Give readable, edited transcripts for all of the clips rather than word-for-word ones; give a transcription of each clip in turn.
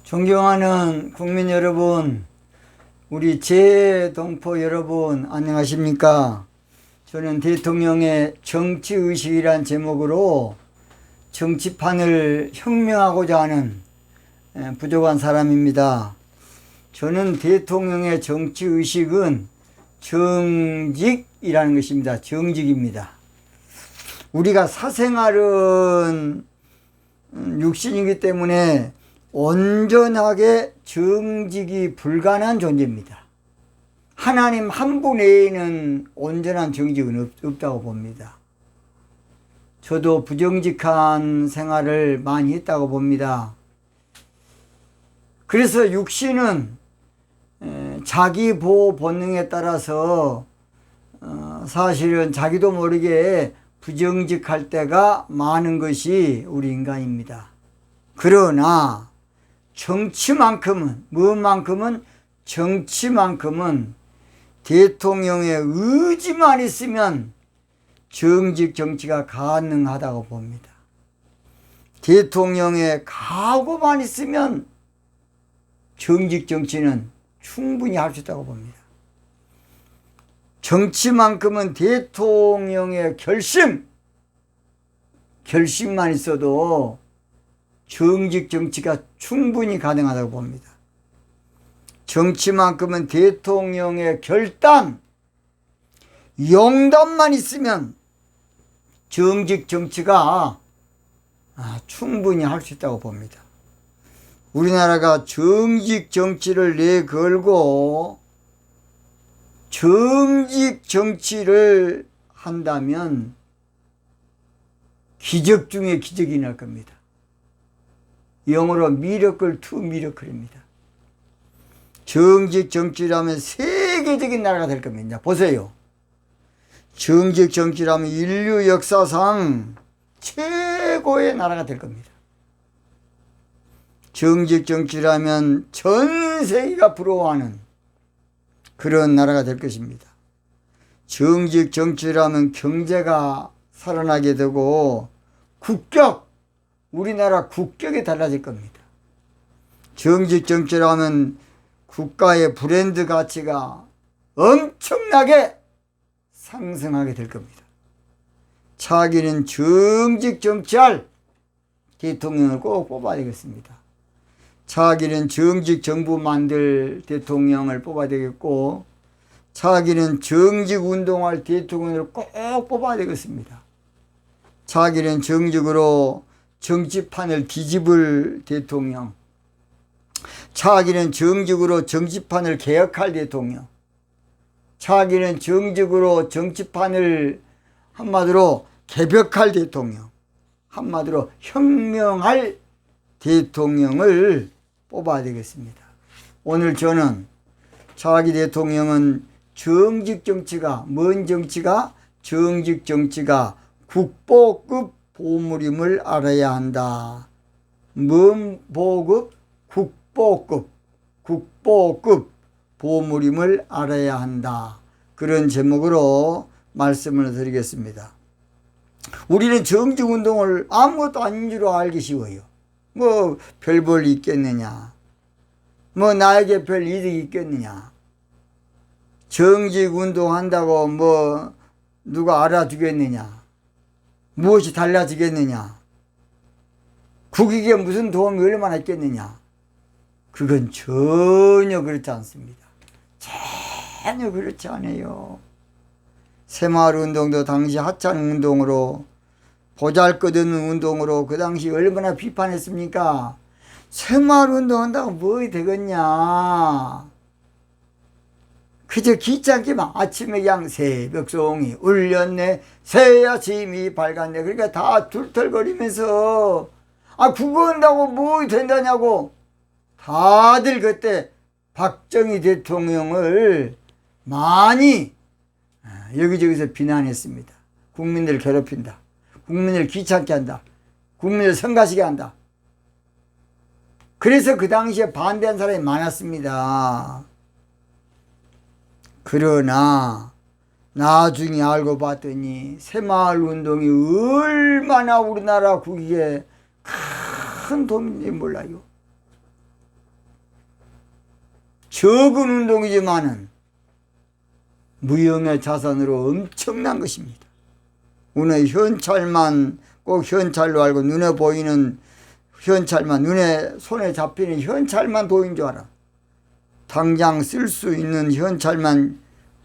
존경하는 국민 여러분, 우리 재동포 여러분 안녕하십니까? 저는 대통령의 정치의식이란 제목으로 정치판을 혁명하고자 하는 부족한 사람입니다. 저는 대통령의 정치의식은 정직이라는 것입니다. 정직입니다. 우리가 사생활은 육신이기 때문에 온전하게 정직이 불가능한 존재입니다. 하나님 한 분 외에는 온전한 정직은 없다고 봅니다. 저도 부정직한 생활을 많이 했다고 봅니다. 그래서 육신은 자기 보호 본능에 따라서 사실은 자기도 모르게 부정직할 때가 많은 것이 우리 인간입니다. 그러나 정치만큼은 대통령의 의지만 있으면 정직 정치가 가능하다고 봅니다. 대통령의 각오만 있으면 정직 정치는 충분히 할 수 있다고 봅니다. 정치만큼은 대통령의 결심만 있어도 정직 정치가 충분히 가능하다고 봅니다. 정치만큼은 대통령의 결단, 용담만 있으면 정직 정치가 충분히 할 수 있다고 봅니다. 우리나라가 정직 정치를 내걸고 정직 정치를 한다면 기적 중에 기적이 날 겁니다. 영어로 미러클 투 미러클입니다. 정직 정치라면 세계적인 나라가 될 겁니다. 보세요. 정직 정치라면 인류 역사상 최고의 나라가 될 겁니다. 정직 정치라면 전 세계가 부러워하는 그런 나라가 될 것입니다. 정직 정치라면 경제가 살아나게 되고 우리나라 국격이 달라질 겁니다. 정직 정치라면 국가의 브랜드 가치가 엄청나게 상승하게 될 겁니다. 차기는 정직 정치할 대통령을 꼭 뽑아야 되겠습니다. 차기는 정직 정부 만들 대통령을 뽑아야 되겠고, 차기는 정직 운동할 대통령을 꼭 뽑아야 되겠습니다. 차기는 정직으로 정치판을 뒤집을 대통령, 차기는 정직으로 정치판을 개혁할 대통령, 차기는 정직으로 정치판을 한마디로 개벽할 대통령, 한마디로 혁명할 대통령을 뽑아야 되겠습니다. 오늘 저는 차기 대통령은 정직 정치가, 뭔 정치가? 정직 정치가 국보급 보물임을 알아야 한다. 뭔 보급? 국보급 보물임을 알아야 한다. 그런 제목으로 말씀을 드리겠습니다. 우리는 정직운동을 아무것도 아닌 줄 알기 쉬워요. 뭐 별 볼 있겠느냐, 뭐 나에게 별 이득이 있겠느냐, 정직운동 한다고 뭐 누가 알아주겠느냐, 무엇이 달라지겠느냐, 국익에 무슨 도움이 얼마나 있겠느냐. 그건 전혀 그렇지 않습니다. 전혀 그렇지 않아요. 새마을운동도 당시 하찮은운동으로, 보잘것없는 운동으로 그 당시 얼마나 비판했습니까? 새마을운동 한다고 뭐 되겠냐. 그저 귀찮기만 아침에 그냥 새벽송이 울렸네, 새아침이 밝았네. 그러니까 다 툴툴거리면서 그거 한다고 뭐 된다냐고 다들 그때 박정희 대통령을 많이 여기저기서 비난했습니다. 국민들을 괴롭힌다, 국민을 귀찮게 한다, 국민을 성가시게 한다. 그래서 그 당시에 반대한 사람이 많았습니다. 그러나 나중에 알고 봤더니 새마을운동이 얼마나 우리나라 국익에 큰 도움인지 몰라요. 적은 운동이지만은 무형의 자산으로 엄청난 것입니다. 오늘 현찰만 꼭 현찰로 알고 눈에 보이는 현찰만, 눈에 손에 잡히는 현찰만 돈인 줄 알아. 당장 쓸 수 있는 현찰만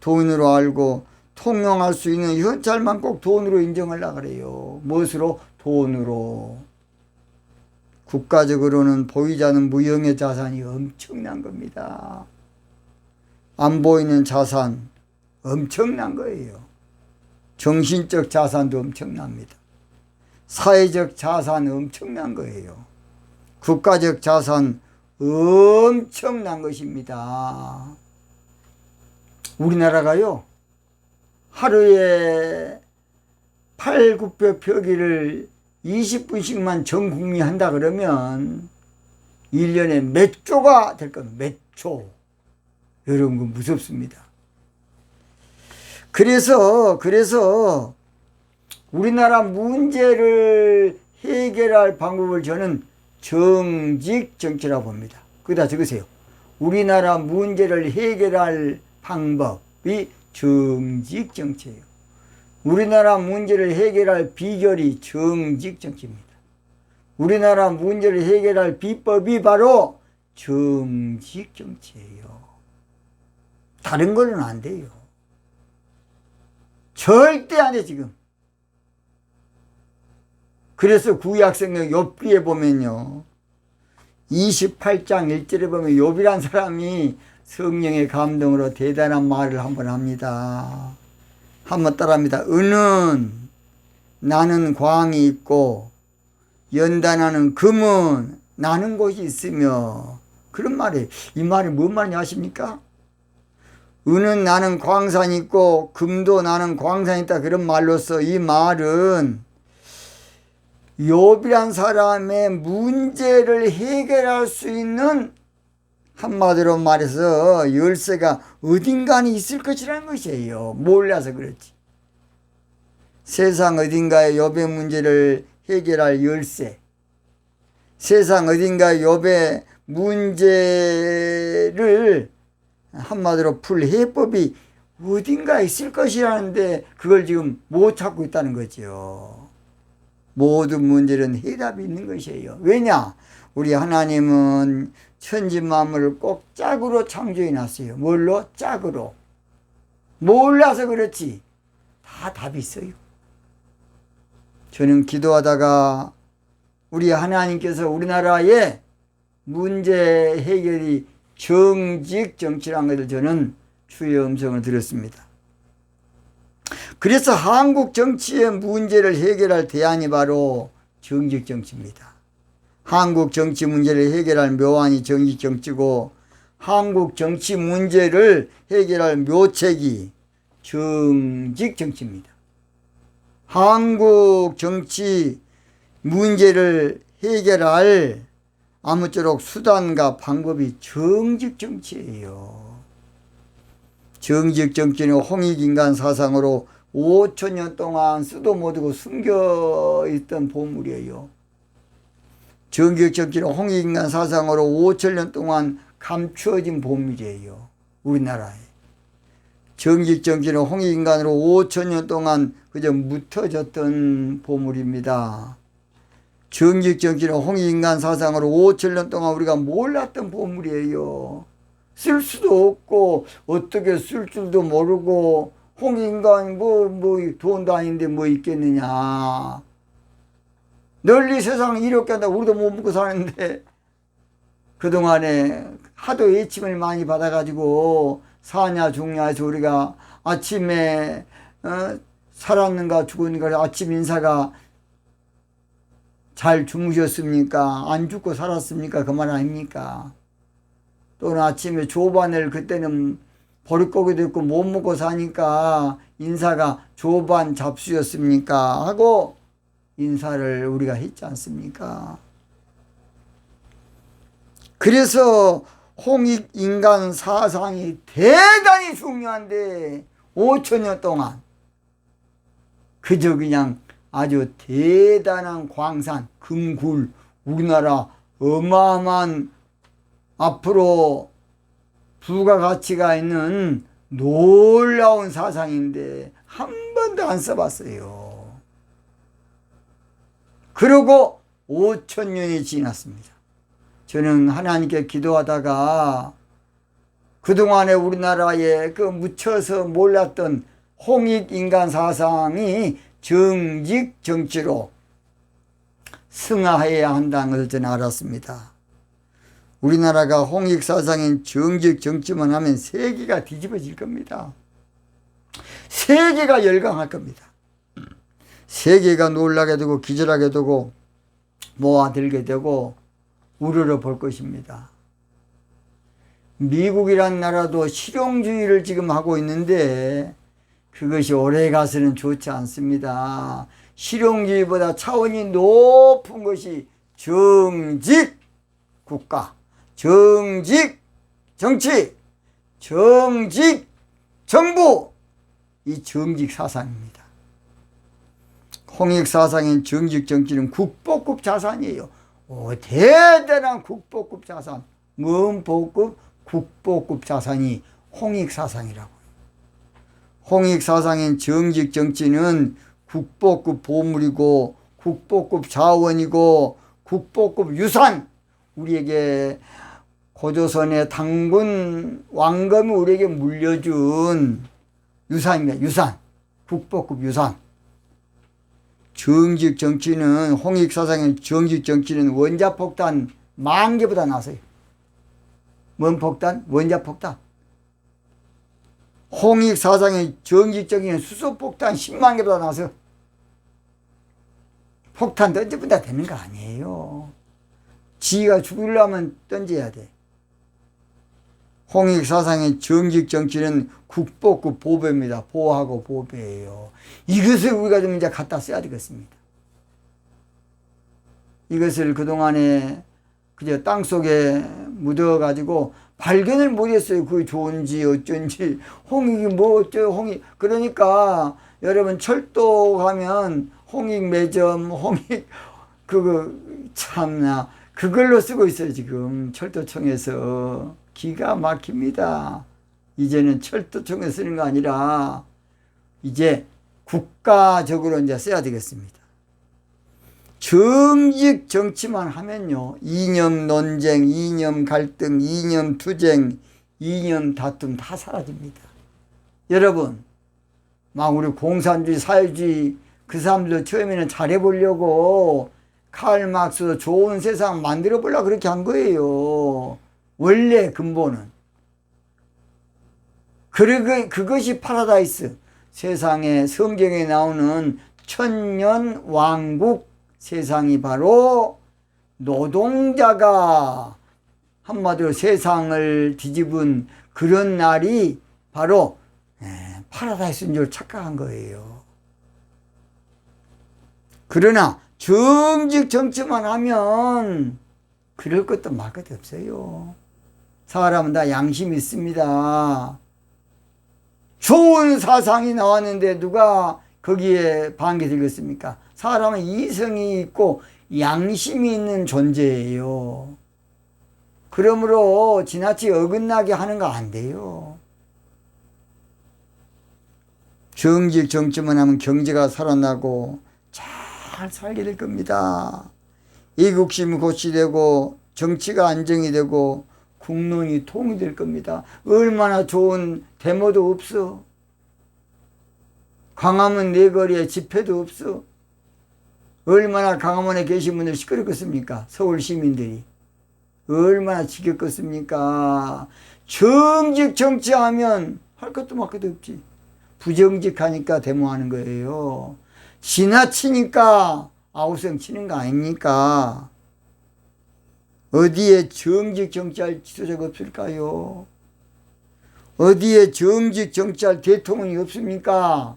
돈으로 알고 통용할 수 있는 현찰만 꼭 돈으로 인정하려고 그래요. 무엇으로? 돈으로. 국가적으로는 보이지 않는 무형의 자산이 엄청난 겁니다. 안 보이는 자산 엄청난 거예요. 정신적 자산도 엄청납니다. 사회적 자산 엄청난 거예요. 국가적 자산 엄청난 것입니다. 우리나라가요, 하루에 8, 9배 표기를 20분씩만 전 국민이 한다 그러면 1년에 몇 조가 될 겁니다. 몇 조. 여러분, 그 무섭습니다. 그래서 우리나라 문제를 해결할 방법을 저는 정직 정치라고 봅니다. 거기다 적으세요. 우리나라 문제를 해결할 방법이 정직 정치예요. 우리나라 문제를 해결할 비결이 정직 정치입니다. 우리나라 문제를 해결할 비법이 바로 정직 정치예요. 다른 거는 안 돼요. 절대 안 돼, 지금. 그래서 구약성경 욥기에 보면요, 28장 1절에 보면 욥이란 사람이 성령의 감동으로 대단한 말을 한번 합니다. 한번 따라합니다. 은은 나는 광이 있고 연단하는 금은 나는 곳이 있으며, 그런 말이에요. 이 말이 뭔 말인지 아십니까? 은은 나는 광산이 있고 금도 나는 광산이 있다, 그런 말로써 이 말은 욥이란 사람의 문제를 해결할 수 있는, 한마디로 말해서 열쇠가 어딘가에 있을 것이라는 것이에요. 몰라서 그렇지. 세상 어딘가에 욥의 문제를 해결할 열쇠, 세상 어딘가에 욥의 문제를 한마디로 풀 해법이 어딘가에 있을 것이라는데 그걸 지금 못 찾고 있다는 거죠. 모든 문제는 해답이 있는 것이에요. 왜냐? 우리 하나님은 천지 만물을 꼭 짝으로 창조해 놨어요. 뭘로? 짝으로. 몰라서 그렇지 다 답이 있어요. 저는 기도하다가 우리 하나님께서 우리나라의 문제 해결이 정직 정치라는 것을 저는 주의 음성을 들었습니다. 그래서 한국 정치의 문제를 해결할 대안이 바로 정직 정치입니다. 한국 정치 문제를 해결할 묘안이 정직 정치고, 한국 정치 문제를 해결할 묘책이 정직 정치입니다. 한국 정치 문제를 해결할 아무쪼록 수단과 방법이 정직 정치예요. 정직 정치는 홍익인간 사상으로 5,000년 동안 쓰도 못하고 숨겨있던 보물이에요. 정직 정치는 홍익인간 사상으로 5,000년 동안 감추어진 보물이에요. 우리나라에. 정직 정치는 홍익인간으로 5,000년 동안 그저 묻혀졌던 보물입니다. 정직 정치는 홍익인간 사상으로 5,000년 동안 우리가 몰랐던 보물이에요. 쓸 수도 없고 어떻게 쓸 줄도 모르고, 홍익인간 돈도 아닌데 뭐 있겠느냐. 널리 세상 이렇게 한다 우리도 못 먹고 사는데, 그동안에 하도 예침을 많이 받아가지고 사냐 죽냐 해서 우리가 아침에 살았는가 죽었는가 아침 인사가 잘 주무셨습니까? 안 죽고 살았습니까? 그 말 아닙니까? 또는 아침에 조반을 그때는 버릇고기도 있고 못 먹고 사니까 인사가 조반 잡수였습니까? 하고 인사를 우리가 했지 않습니까? 그래서 홍익인간 사상이 대단히 중요한데 5,000년 동안 그저 그냥 아주 대단한 광산, 금굴, 우리나라 어마어마한 앞으로 부가가치가 있는 놀라운 사상인데 한 번도 안 써봤어요. 그러고 5,000년이 지났습니다. 저는 하나님께 기도하다가 그동안에 우리나라에 그 묻혀서 몰랐던 홍익인간 사상이 정직 정치로 승화해야 한다는 것을 저는 알았습니다. 우리나라가 홍익 사상인 정직 정치만 하면 세계가 뒤집어질 겁니다. 세계가 열광할 겁니다. 세계가 놀라게 되고 기절하게 되고 모아들게 되고 우러러 볼 것입니다. 미국이란 나라도 실용주의를 지금 하고 있는데 그것이 오래 가서는 좋지 않습니다. 실용주의보다 차원이 높은 것이 정직 국가, 정직 정치, 정직 정부, 이 정직 사상입니다. 홍익 사상인 정직 정치는 국보급 자산이에요. 대단한 국보급 자산, 문보급 국보급 자산이 홍익 사상이라고요. 홍익 사상인 정직 정치는 국보급 보물이고 국보급 자원이고 국보급 유산, 우리에게 고조선의 당군 왕검이 우리에게 물려준 유산입니다. 유산, 국보급 유산. 정직 정치는, 홍익 사상인 정직 정치는 원자폭탄 10,000개보다 나서요. 뭔 폭탄? 원자폭탄. 홍익 사상의 정직 정치는 수소폭탄 10만 개보다 나서 폭탄 던져본다 되는 거 아니에요. 지가 죽으려면 던져야 돼. 홍익 사상의 정직 정치는 국보급 보배입니다. 보하고 보배예요. 이것을 우리가 좀 이제 갖다 써야 되겠습니다. 이것을 그동안에 그저 땅속에 묻어가지고 발견을 못했어요. 그게 좋은지 어쩐지. 홍익이 뭐 어쩌요, 홍익. 그러니까 여러분 철도 가면 홍익 매점, 홍익 그거 참나 그걸로 쓰고 있어요. 지금 철도청에서. 기가 막힙니다. 이제는 철도청에 쓰는 거 아니라 이제 국가적으로 이제 써야 되겠습니다. 정직 정치만 하면요, 이념 논쟁, 이념 갈등, 이념 투쟁, 이념 다툼 다 사라집니다. 여러분, 막 우리 공산주의, 사회주의 그 사람들 처음에는 잘해보려고 칼 막스 좋은 세상 만들어 보려고 그렇게 한 거예요. 원래 근본은. 그리고 그것이 파라다이스, 세상에 성경에 나오는 천년 왕국 세상이 바로 노동자가 한마디로 세상을 뒤집은 그런 날이 바로 파라다이스인 줄 착각한 거예요. 그러나 정직 정치만 하면 그럴 것도 말 것도 없어요. 사람은 다 양심이 있습니다. 좋은 사상이 나왔는데 누가 거기에 반기 들겠습니까? 사람은 이성이 있고 양심이 있는 존재예요. 그러므로 지나치게 어긋나게 하는 거 안 돼요. 정직 정치만 하면 경제가 살아나고 잘 살게 될 겁니다. 이국심이 고취되고 정치가 안정이 되고 국론이 통일될 겁니다. 얼마나 좋은 데모도 없어. 광화문 내거리에 집회도 없어. 얼마나 광화문에 계신 분들 시끄럽겠습니까? 서울 시민들이. 얼마나 지겹겠습니까? 정직 정치하면 할 것도 말 것도 없지. 부정직하니까 데모하는 거예요. 지나치니까 아우성 치는 거 아닙니까? 어디에 정직 정치할 지도자가 없을까요? 어디에 정직 정치할 대통령이 없습니까?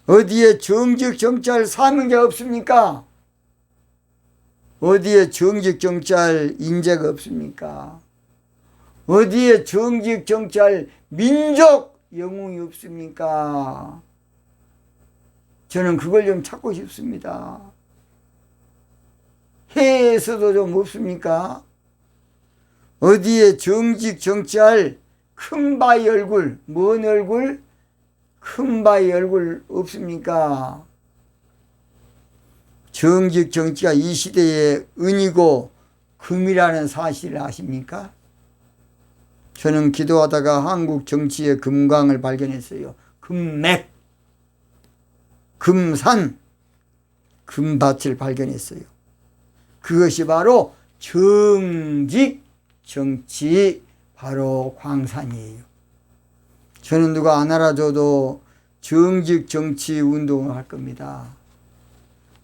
어디에 정직 정치할 사명자가 없습니까? 어디에 정직 정치할 인재가 없습니까? 어디에 정직 정치할 민족 영웅이 없습니까? 저는 그걸 좀 찾고 싶습니다. 해에서도 좀 없습니까? 어디에 정직 정치할 큰 바위 얼굴, 뭔 얼굴? 큰 바위 얼굴 없습니까? 정직 정치가 이 시대의 은이고 금이라는 사실을 아십니까? 저는 기도하다가 한국 정치의 금광을 발견했어요. 금맥, 금산, 금밭을 발견했어요. 그것이 바로 정직 정치, 바로 광산이에요. 저는 누가 안 알아줘도 정직 정치 운동을 할 겁니다.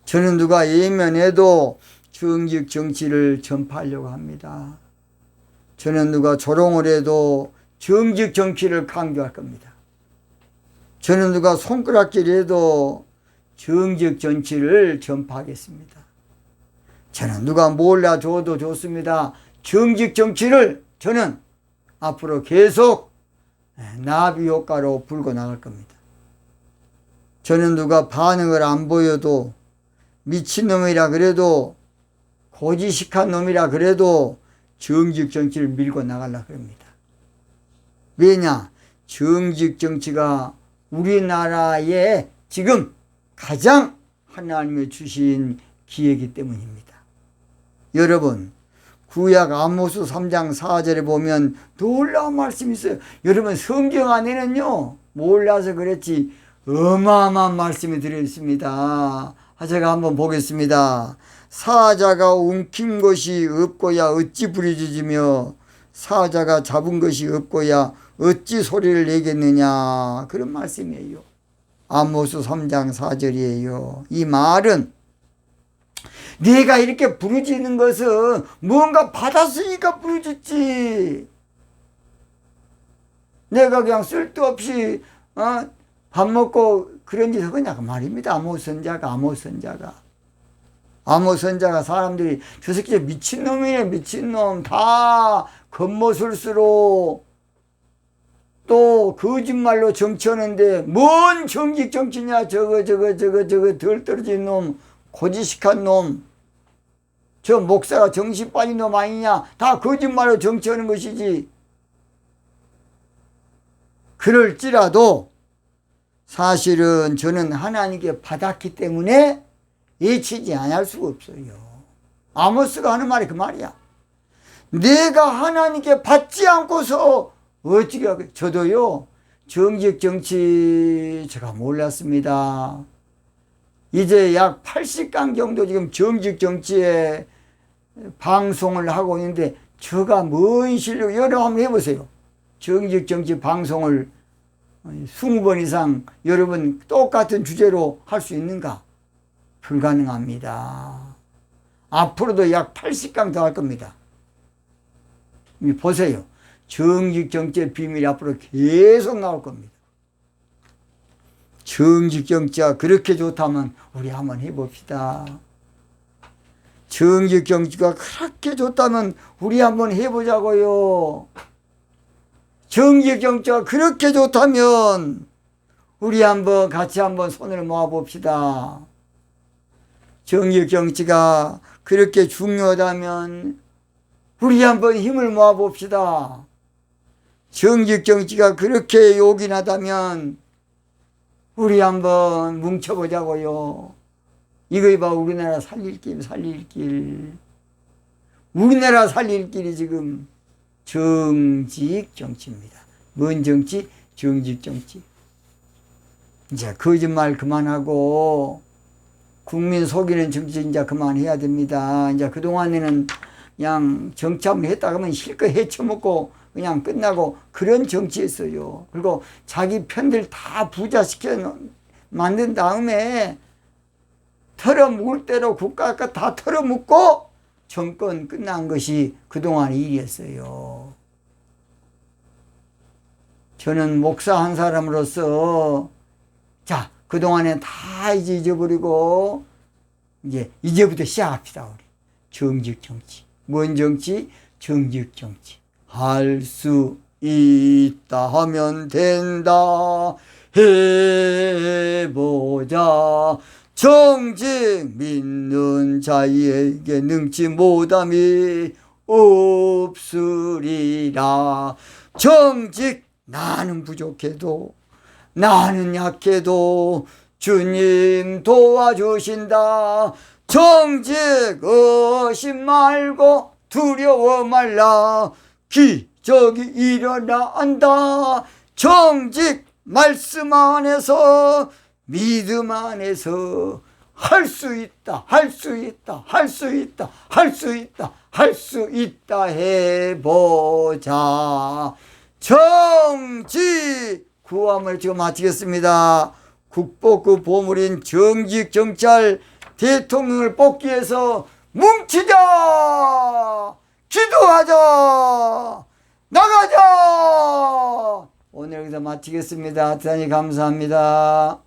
저는 누가 예면해도 정직 정치를 전파하려고 합니다. 저는 누가 조롱을 해도 정직 정치를 강조할 겁니다. 저는 누가 손가락질 해도 정직 정치를 전파하겠습니다. 저는 누가 몰라줘도 좋습니다. 정직 정치를 저는 앞으로 계속 나비 효과로 불고 나갈 겁니다. 저는 누가 반응을 안 보여도 미친놈이라 그래도 고지식한 놈이라 그래도 정직 정치를 밀고 나가려고 합니다. 왜냐? 정직 정치가 우리나라에 지금 가장 하나님이 주신 기회이기 때문입니다. 여러분, 구약 아모스 3장 4절에 보면 놀라운 말씀이 있어요. 여러분, 성경 안에는요, 몰라서 그랬지 어마어마한 말씀이 들어있습니다. 제가 한번 보겠습니다. 사자가 움킨 것이 없고야 어찌 부르짖으며 사자가 잡은 것이 없고야 어찌 소리를 내겠느냐, 그런 말씀이에요. 아모스 3장 4절이에요. 이 말은 내가 이렇게 부르짖는 것은 뭔가 받았으니까 부르짖지. 내가 그냥 쓸데없이 밥 먹고 그런 짓 하냐 그 말입니다. 아모스 선자가 사람들이 저 새끼 미친놈이네, 미친놈, 다 겉모술수로 또 거짓말로 정치하는데 뭔 정직 정치냐, 저거 덜 떨어진 놈, 고지식한 놈, 저 목사가 정신 빠진 놈 아니냐, 다 거짓말로 정치하는 것이지. 그럴지라도 사실은 저는 하나님께 받았기 때문에 예치지 않을 수가 없어요. 아모스가 하는 말이 그 말이야. 내가 하나님께 받지 않고서 어찌게 하겠. 저도요, 정직 정치 제가 몰랐습니다. 이제 약 80강 정도 지금 정직 정치에 방송을 하고 있는데 제가 뭔 실력, 여러분 한번 해보세요. 정직 정치 방송을 20번 이상 여러분 똑같은 주제로 할 수 있는가? 불가능합니다. 앞으로도 약 80강 더 할 겁니다. 보세요. 정직 정치의 비밀이 앞으로 계속 나올 겁니다. 정직 정치가 그렇게 좋다면 우리 한번 해봅시다. 정직 정치가 그렇게 좋다면 우리 한번 해보자고요. 정직 정치가 그렇게 좋다면 우리 한번 같이 한번 손을 모아봅시다. 정직 정치가 그렇게 중요하다면 우리 한번 힘을 모아봅시다. 정직 정치가 그렇게 요긴하다면 우리 한번 뭉쳐보자고요. 이거 봐, 우리나라 살릴 길. 우리나라 살릴 길이 지금 정직 정치입니다. 뭔 정치? 정직 정치. 이제 거짓말 그만하고 국민 속이는 정치 이제 그만해야 됩니다. 이제 그동안에는 그냥 정치 한번 했다 그러면 실컷 헤쳐먹고 그냥 끝나고 그런 정치였어요. 그리고 자기 편들 다 부자시켜 만든 다음에 털어묵을 대로 국가가 다 털어묵고 정권 끝난 것이 그동안 일이었어요. 저는 목사 한 사람으로서 자, 그동안에 다 이제 잊어버리고 이제부터 시작합시다. 우리 정직 정치. 뭔 정치? 정직 정치. 할 수 있다 하면 된다. 해보자. 정직 믿는 자에게 능치 못함이 없으리라. 얻으리라. 정직 나는 부족해도 나는 약해도 주님 도와주신다. 정직 의심 말고 두려워 말라. 기적이 일어난다. 정직 말씀 안에서 믿음 안에서 할 수 있다, 할 수 있다, 할 수 있다, 할 수 있다, 할 수 있다 해보자. 정직 구함을 지금 마치겠습니다. 국보급 보물인 정직 정찰 대통령을 뽑기 위해서 뭉치자, 기도하자, 나가자. 오늘 여기서 마치겠습니다. 대단히 감사합니다.